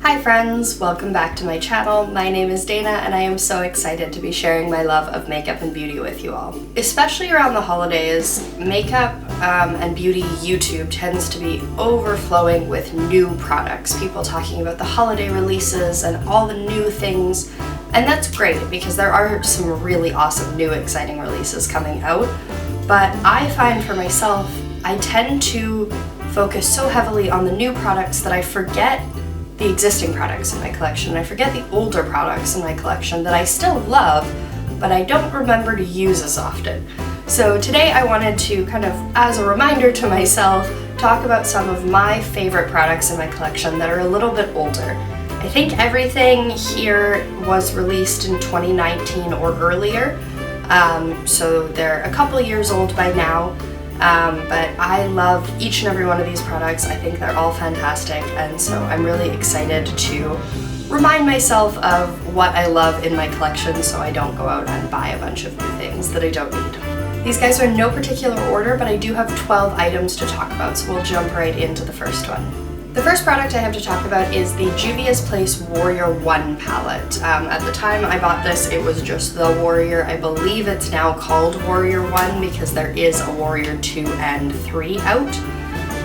Hi friends, welcome back to my channel. My name is Dana and I am so excited to be sharing my love of makeup and beauty with you all. Especially around the holidays, makeup and beauty YouTube tends to be overflowing with new products. People talking about the holiday releases and all the new things. And that's great because there are some really awesome new exciting releases coming out. But I find for myself, I tend to focus so heavily on the new products that I forget the existing products in my collection. I forget the older products in my collection that I still love, but I don't remember to use as often. So today I wanted to kind of, as a reminder to myself, talk about some of my favorite products in my collection that are a little bit older. I think everything here was released in 2019 or earlier, so they're a couple years old by now. But I love each and every one of these products. I think they're all fantastic, and so I'm really excited to remind myself of what I love in my collection so I don't go out and buy a bunch of new things that I don't need. These guys are in no particular order, but I do have 12 items to talk about, so we'll jump right into the first one. The first product I have to talk about is the Juvia's Place Warrior 1 palette. At the time I bought this, it was just the Warrior. I believe it's now called Warrior 1 because there is a Warrior 2 and 3 out.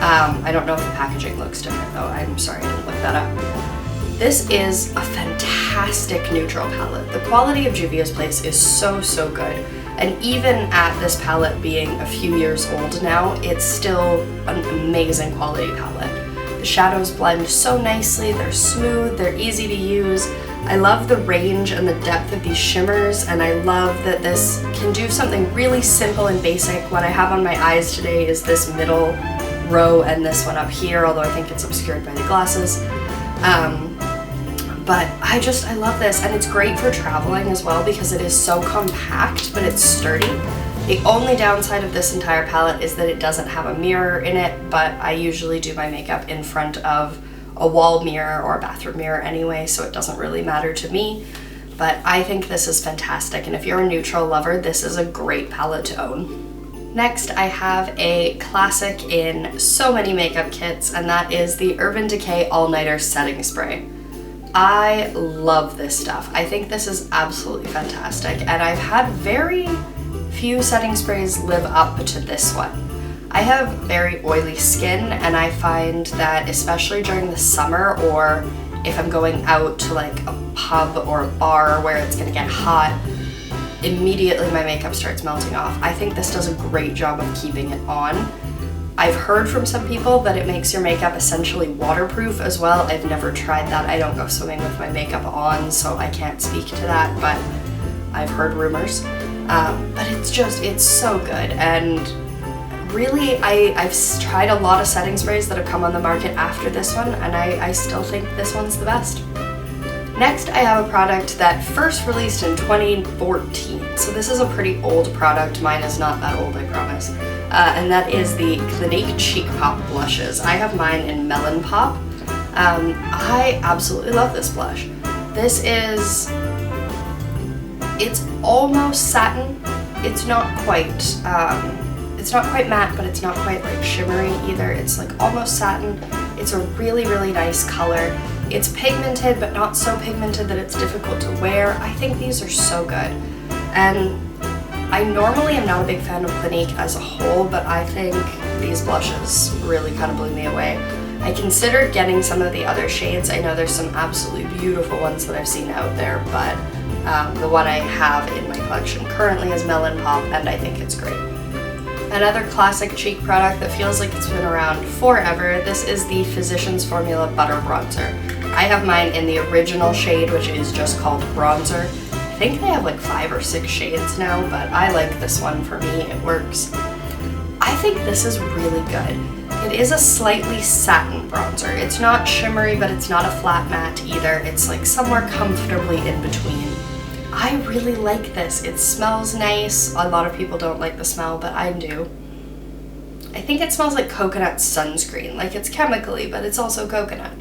I don't know if the packaging looks different though. I'm sorry, I didn't look that up. This is a fantastic neutral palette. The quality of Juvia's Place is so good. And even at this palette being a few years old now, it's still an amazing quality palette. The shadows blend so nicely, they're smooth, they're easy to use. I love the range and the depth of these shimmers, and I love that this can do something really simple and basic. What I have on my eyes today is this middle row and this one up here, although I think it's obscured by the glasses. But I love this, and it's great for traveling as well because it is so compact, but it's sturdy. The only downside of this entire palette is that it doesn't have a mirror in it, but I usually do my makeup in front of a wall mirror or a bathroom mirror anyway, so it doesn't really matter to me. But I think this is fantastic, and if you're a neutral lover, this is a great palette to own. Next, I have a classic in so many makeup kits, and that is the Urban Decay All-Nighter Setting Spray. I love this stuff. I think this is absolutely fantastic, and I've had very few setting sprays live up to this one. I have very oily skin, and I find that especially during the summer, or if I'm going out to like a pub or a bar where it's gonna get hot, immediately my makeup starts melting off. I think this does a great job of keeping it on. I've heard from some people that it makes your makeup essentially waterproof as well. I've never tried that. I don't go swimming with my makeup on, so I can't speak to that, but I've heard rumors. But it's so good, and really I've tried a lot of setting sprays that have come on the market after this one, and I still think this one's the best. Next, I have a product that first released in 2014, so this is a pretty old product. Mine is not that old, I promise, and that is the Clinique Cheek Pop blushes. I have mine in Melon Pop. I absolutely love this blush. It's almost satin. It's not quite matte, but it's not quite like shimmery either. It's like almost satin. It's a really nice color. It's pigmented, but not so pigmented that it's difficult to wear. I think these are so good. And I normally am not a big fan of Clinique as a whole, but I think these blushes really kind of blew me away. I considered getting some of the other shades. I know there's some absolutely beautiful ones that I've seen out there, but the one I have in my collection currently is Melon Pop, and I think it's great. Another classic cheek product that feels like it's been around forever, this is the Physicians Formula Butter Bronzer. I have mine in the original shade, which is just called Bronzer. I think they have like 5 or 6 shades now, but I like this one. For me, it works. I think this is really good. It is a slightly satin bronzer. It's not shimmery, but it's not a flat matte either. It's like somewhere comfortably in between. I really like this. It smells nice. A lot of people don't like the smell, but I do. I think it smells like coconut sunscreen. Like, it's chemically, but it's also coconut.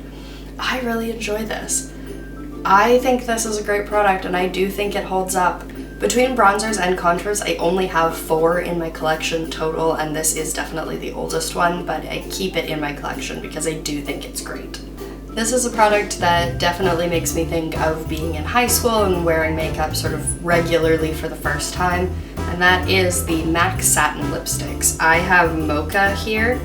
I really enjoy this. I think this is a great product, and I do think it holds up. Between bronzers and contours, I only have 4 in my collection total, and this is definitely the oldest one, but I keep it in my collection because I do think it's great. This is a product that definitely makes me think of being in high school and wearing makeup sort of regularly for the first time, and that is the MAC Satin Lipsticks. I have Mocha here,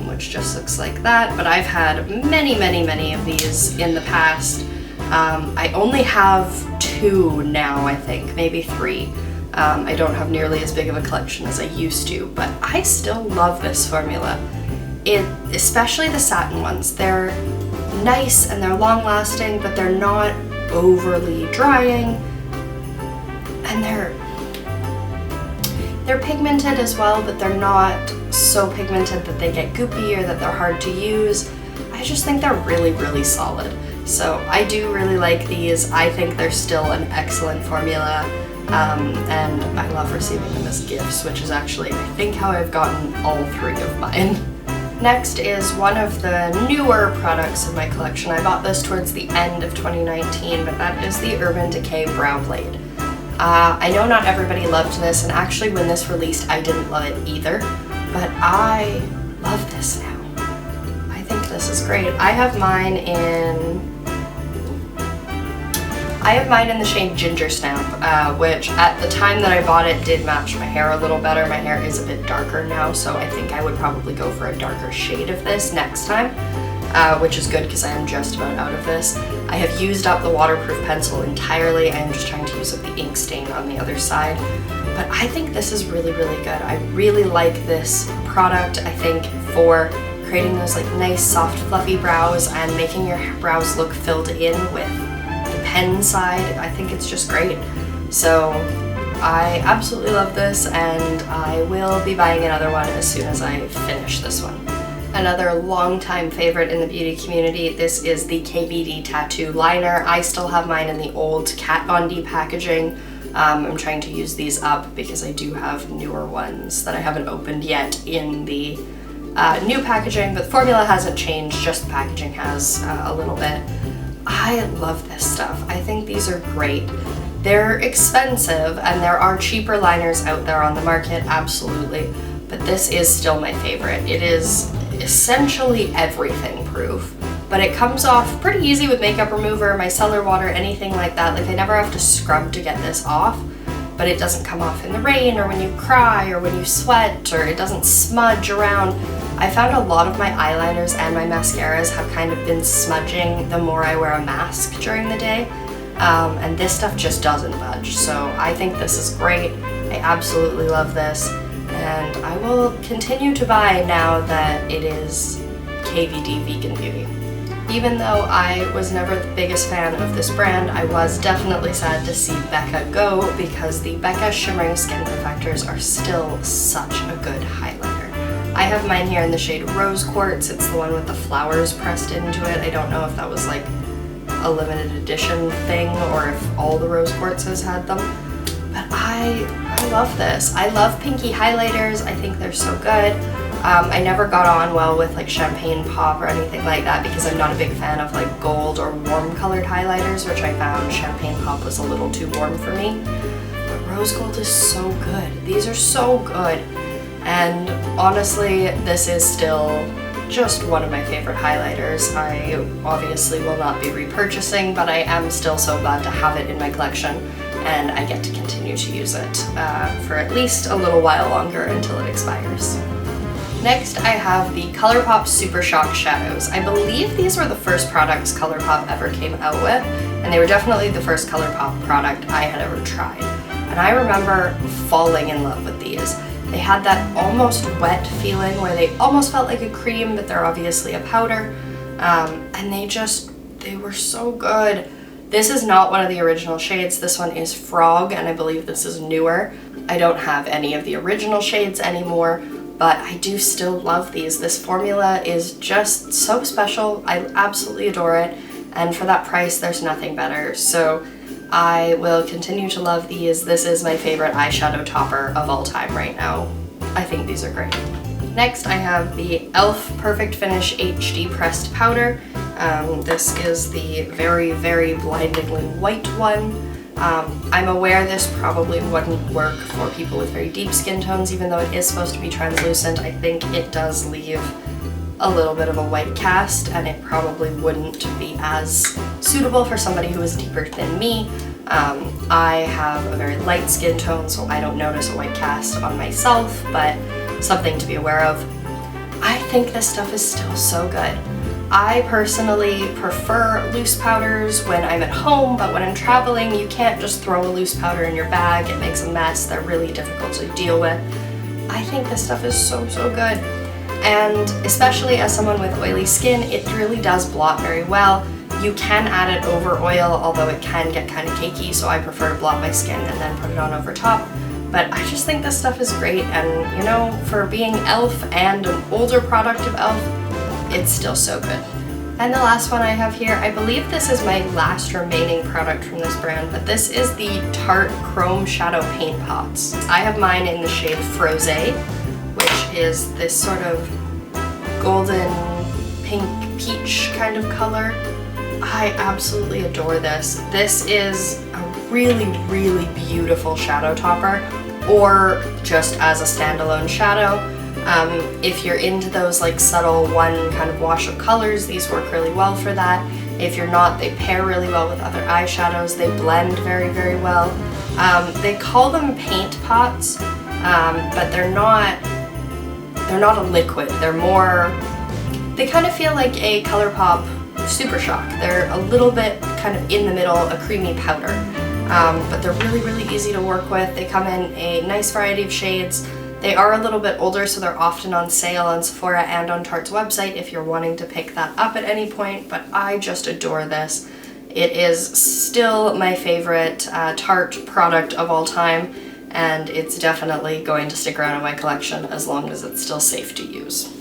which just looks like that, but I've had many of these in the past. I only have 2 now, I think, maybe 3. I don't have nearly as big of a collection as I used to, but I still love this formula. Especially the satin ones. They're nice and they're long lasting, but they're not overly drying, and they're pigmented as well, but they're not so pigmented that they get goopy or that they're hard to use. I just think they're really solid. So I do really like these. I think they're still an excellent formula, and I love receiving them as gifts, which is actually, I think, how I've gotten all 3 of mine. Next is one of the newer products in my collection. I bought this towards the end of 2019, but that is the Urban Decay Brow Blade. I know not everybody loved this, and actually when this released I didn't love it either, but I love this now. I think this is great. I have mine in the shade Ginger Snap, which at the time that I bought it did match my hair a little better. My hair is a bit darker now, so I think I would probably go for a darker shade of this next time, which is good because I am just about out of this. I have used up the waterproof pencil entirely. I am just trying to use up the ink stain on the other side. But I think this is really good. I really like this product, I think, for creating those like nice, soft, fluffy brows and making your brows look filled in with the pen side. I think it's just great. So I absolutely love this, and I will be buying another one as soon as I finish this one. Another longtime favorite in the beauty community, this is the KVD Tattoo Liner. I still have mine in the old Kat Von D packaging. I'm trying to use these up because I do have newer ones that I haven't opened yet in the new packaging, but the formula hasn't changed, just the packaging has a little bit. I love this stuff. I think these are great. They're expensive, and there are cheaper liners out there on the market, absolutely, but this is still my favorite. It is essentially everything proof, but it comes off pretty easy with makeup remover, micellar water, anything like that. Like, I never have to scrub to get this off, but it doesn't come off in the rain or when you cry or when you sweat, or it doesn't smudge around. I found a lot of my eyeliners and my mascaras have kind of been smudging the more I wear a mask during the day, and this stuff just doesn't budge. So I think this is great. I absolutely love this, and I will continue to buy now that it is KVD Vegan Beauty. Even though I was never the biggest fan of this brand, I was definitely sad to see Becca go, because the Becca Shimmering Skin Perfectors are still such a good highlighter. I have mine here in the shade Rose Quartz. It's the one with the flowers pressed into it. I don't know if that was like a limited edition thing or if all the Rose Quartzes had them, but I love this. I love pinky highlighters. I think they're so good. I never got on well with like Champagne Pop or anything like that because I'm not a big fan of like gold or warm colored highlighters, which I found Champagne Pop was a little too warm for me. But Rose Gold is so good. These are so good. And honestly, this is still just one of my favorite highlighters. I obviously will not be repurchasing, but I am still so glad to have it in my collection, and I get to continue to use it for at least a little while longer until it expires. Next, I have the Colourpop Super Shock Shadows. I believe these were the first products Colourpop ever came out with, and they were definitely the first Colourpop product I had ever tried. And I remember falling in love with these. They had that almost wet feeling where they almost felt like a cream, but they're obviously a powder, and they were so good. This is not one of the original shades. This one is Frog, and I believe this is newer. I don't have any of the original shades anymore, but I do still love these. This formula is just so special. I absolutely adore it, and for that price, there's nothing better. So I will continue to love these. This is my favorite eyeshadow topper of all time right now. I think these are great. Next, I have the e.l.f. Perfect Finish HD Pressed Powder. This is the very blindingly white one. I'm aware this probably wouldn't work for people with very deep skin tones, even though it is supposed to be translucent. I think it does leave a little bit of a white cast, and it probably wouldn't be as suitable for somebody who is deeper than me. I have a very light skin tone, so I don't notice a white cast on myself, but something to be aware of. I think this stuff is still so good. I personally prefer loose powders when I'm at home, but when I'm traveling, you can't just throw a loose powder in your bag. It makes a mess. They're really difficult to deal with. I think this stuff is so good. And especially as someone with oily skin, it really does blot very well. You can add it over oil, although it can get kind of cakey, so I prefer to blot my skin and then put it on over top. But I just think this stuff is great, and you know, for being e.l.f. and an older product of e.l.f., it's still so good. And the last one I have here, I believe this is my last remaining product from this brand, but this is the Tarte Chrome Shadow Paint Pots. I have mine in the shade Frosé, which is this sort of golden pink peach kind of color. I absolutely adore this. This is a really beautiful shadow topper, or just as a standalone shadow. If you're into those like subtle one kind of wash of colors, these work really well for that. If you're not, they pair really well with other eyeshadows. They blend very well. They call them paint pots, but they're not a liquid. They're more, they kind of feel like a Colourpop Super Shock. They're a little bit kind of in the middle, a creamy powder. But they're really easy to work with. They come in a nice variety of shades. They are a little bit older, so they're often on sale on Sephora and on Tarte's website if you're wanting to pick that up at any point, but I just adore this. It is still my favorite Tarte product of all time, and it's definitely going to stick around in my collection as long as it's still safe to use.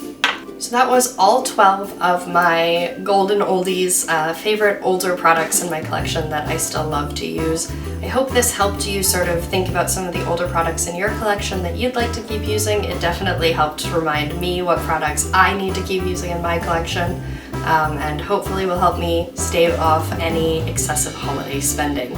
So that was all 12 of my golden oldies, favorite older products in my collection that I still love to use. I hope this helped you sort of think about some of the older products in your collection that you'd like to keep using. It definitely helped remind me what products I need to keep using in my collection, and hopefully will help me stave off any excessive holiday spending.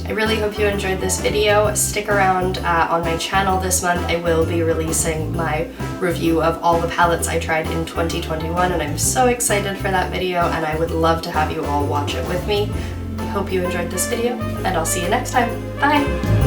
I really hope you enjoyed this video. Stick around on my channel this month. I will be releasing my review of all the palettes I tried in 2021, and I'm so excited for that video, and I would love to have you all watch it with me. I hope you enjoyed this video, and I'll see you next time. Bye!